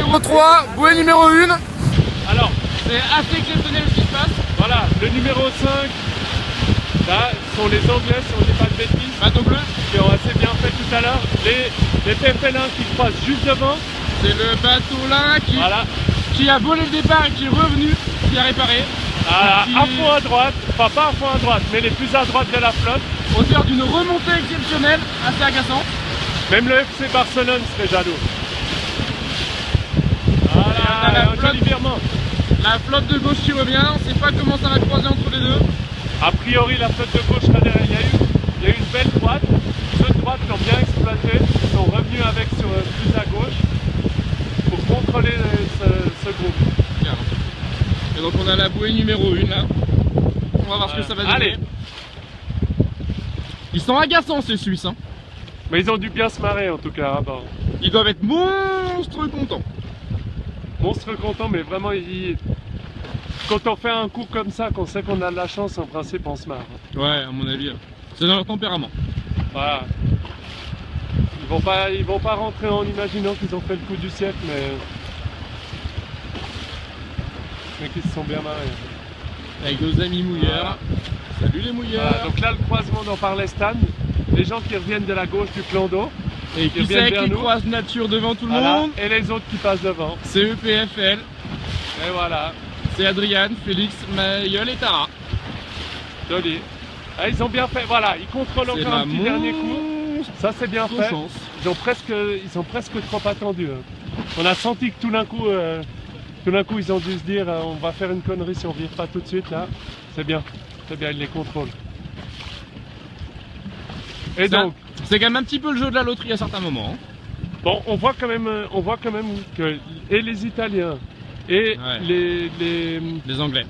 numéro 3, bouée numéro 1. Alors, c'est assez exceptionnel ce qui se passe. Voilà, le numéro 5, là, sont les Anglais, si on ne dit pas de bêtises. Bateau bleu. Qui ont assez bien fait tout à l'heure. Les PFL1 qui croisent juste devant. C'est le bateau là qui a volé le départ et qui est revenu, qui a réparé. À fond à droite, enfin pas à fond à droite, mais les plus à droite de la flotte. Auteur d'une remontée exceptionnelle, assez agaçante. Même le FC Barcelone serait jaloux. Voilà, un joli virement. La flotte de gauche qui revient, on ne sait pas comment ça va croiser entre les deux. A priori, la flotte de gauche sera derrière. Il y a eu une belle droite. Ceux de droite l'ont bien exploité. Ils sont revenus avec sur plus à gauche pour contrôler ce groupe. Bien. Et donc on a la bouée numéro 1 là. On va voir ce que ça va donner. Allez. Ils sont agaçants ces Suisses. Hein. Mais ils ont dû bien se marrer en tout cas à bord. Ils doivent être monstres contents. Monstre content, mais vraiment quand on fait un coup comme ça, qu'on sait qu'on a de la chance, en principe on se marre. Ouais, à mon avis, c'est dans leur tempérament. Voilà. Ils vont pas rentrer en imaginant qu'ils ont fait le coup du siècle, mais qu'ils se sont bien marrés. Avec nos amis mouilleurs. Voilà. Salut les mouilleurs. Voilà, donc là le croisement dont parlait Stan, les gens qui reviennent de la gauche du plan d'eau. Et qui c'est qui croise nature devant tout le monde. Et les autres qui passent devant. C'est EPFL. Et voilà. C'est Adrian, Félix, Mayol et Tara. Joli. Ah, ils ont bien fait, voilà, ils contrôlent encore un petit dernier coup. Ça c'est bien fait. Chance. Ils ont presque trop attendu. On a senti que tout d'un coup ils ont dû se dire on va faire une connerie si on vire pas tout de suite là. C'est bien, ils les contrôlent. Et ça, donc, c'est quand même un petit peu le jeu de la loterie à certains moments. Hein. Bon, on voit quand même que et les Italiens et les Anglais.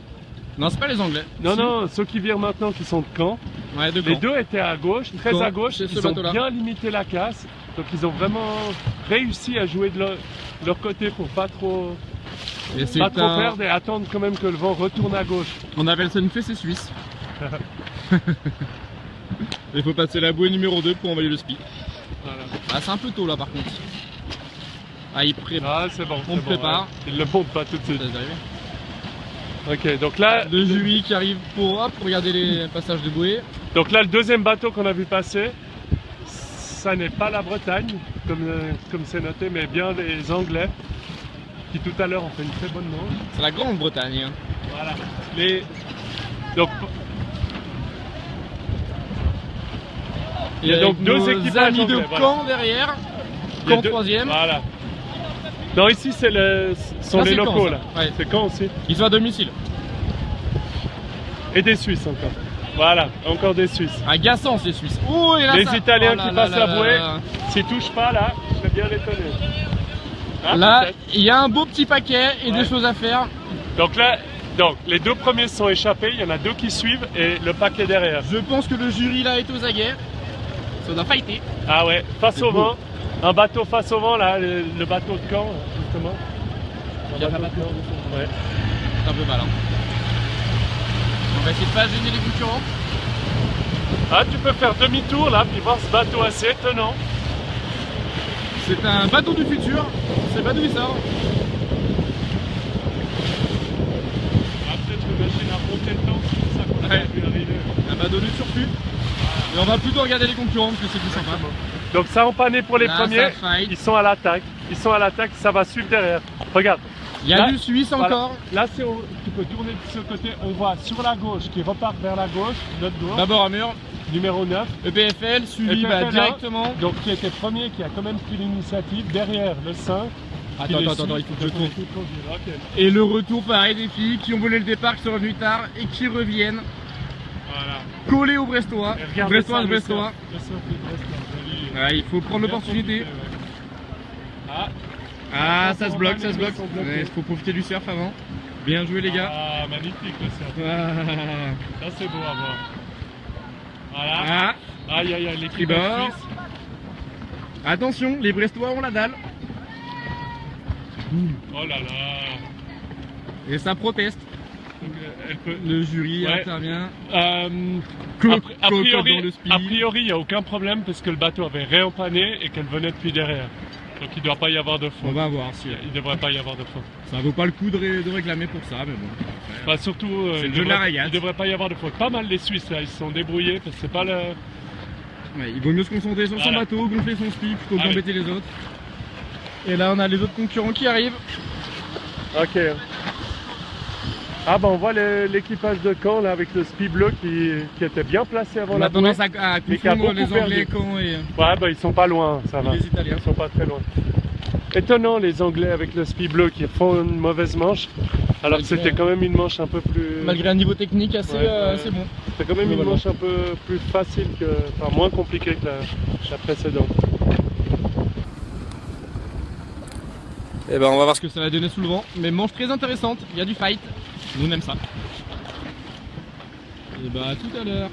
Non, c'est pas les Anglais. Non, si. non, ceux qui virent maintenant qui sont de Caen. Ouais, de Caen. Les deux étaient à gauche, très à gauche. Ils ont bien limité la casse. Donc ils ont vraiment réussi à jouer de leur côté pour pas trop perdre et attendre quand même que le vent retourne à gauche. On appelle ça une fessée suisse. Il faut passer la bouée numéro 2 pour envoyer le spi. Voilà. Ah, c'est un peu tôt là par contre. Ah, il prépare. Ah, c'est bon. On prépare. Ouais. Ils le montent pas tout de suite. Ok, donc là. Le jury qui arrive pour regarder les passages de bouée. Donc là, le deuxième bateau qu'on a vu passer, ça n'est pas la Bretagne, comme c'est noté, mais bien les Anglais, qui tout à l'heure ont fait une très bonne manche. C'est la Grande-Bretagne. Hein. Voilà. Donc, il y a donc deux équipages amis de anglais, Caen derrière. Caen troisième. Voilà. Non, ici sont les locaux Caen, là. Ouais. C'est Caen aussi. Ils sont à domicile. Et des Suisses encore. Voilà, encore des Suisses. Agaçant ces Suisses. Oh, et là, les Italiens qui passent la bouée, s'ils touchent pas là, je serais bien étonné. Ah, là, il y a un beau petit paquet et des choses à faire. Donc là, les deux premiers se sont échappés, il y en a deux qui suivent et le paquet derrière. Je pense que le jury là est aux aguets. Ça doit fighter. Ah ouais, face au vent. Un bateau face au vent là, le bateau de Caen justement. Il y a pas de bateau. Ouais. C'est un peu mal. Hein. On va essayer de pas gêner les concurrents. Ah, tu peux faire demi-tour là, puis voir ce bateau assez étonnant. C'est un bateau du futur, on sait pas d'où il sort. Ah, peut-être que machine a monté le temps, c'est ça qu'on a vu arriver. Un bateau du surplus. Et on va plutôt regarder les concurrents parce que c'est plus sympa. Donc ça empanné pour les là, premiers, ils sont à l'attaque. Ça va suivre derrière. Regarde. Il y a du Suisse encore. Là, tu peux tourner de ce côté, on voit sur la gauche qui repart vers la gauche, notre gauche. D'abord à mur. Numéro 9. EPFL suivi EPFL, directement. Donc qui était premier, qui a quand même pris l'initiative. Derrière le 5. Attends, il faut que je tourne. Okay. Et le retour pareil des filles qui ont volé le départ, qui sont revenues tard et qui reviennent. Voilà. Collés aux Brestois. Brestois. Ouais, il faut prendre l'opportunité. Ah, ça se bloque. Il faut profiter du surf avant. Bien joué les gars. Ah, magnifique le surf. Ça c'est beau à voir. Voilà. Aïe, les tribord. Attention, les Brestois ont la dalle. Oh là là. Et ça proteste. Donc, le jury intervient. A priori, il n'y a aucun problème parce que le bateau avait réempanné et qu'elle venait depuis derrière. Donc il ne doit pas y avoir de faute. On va voir si... Il ne devrait pas y avoir de faute. Ça vaut pas le coup de réclamer pour ça, mais bon. Bah, surtout, il ne devrait pas y avoir de faute. Pas mal les Suisses, là, ils se sont débrouillés parce que c'est pas le... Ouais, il vaut mieux se concentrer sur son bateau, gonfler son speed plutôt que d'embêter les autres. Et là on a les autres concurrents qui arrivent. Ok. Ah bah on voit l'équipage de Caen là avec le speed bleu qui était bien placé avant la bouée. On a tendance à confondre les Anglais, Caen et... Ouais bah ils sont pas loin, ça va. Les Italiens. Ils sont pas très loin. Étonnant les Anglais avec le speed bleu qui font une mauvaise manche. Alors que c'était quand même une manche un peu plus... Malgré un niveau technique assez, assez bon. C'était quand même une manche un peu plus facile, enfin moins compliquée que la précédente. Et ben on va voir ce que ça va donner sous le vent. Mais manche très intéressante, il y a du fight. Nous on aime ça. Et bah à tout à l'heure.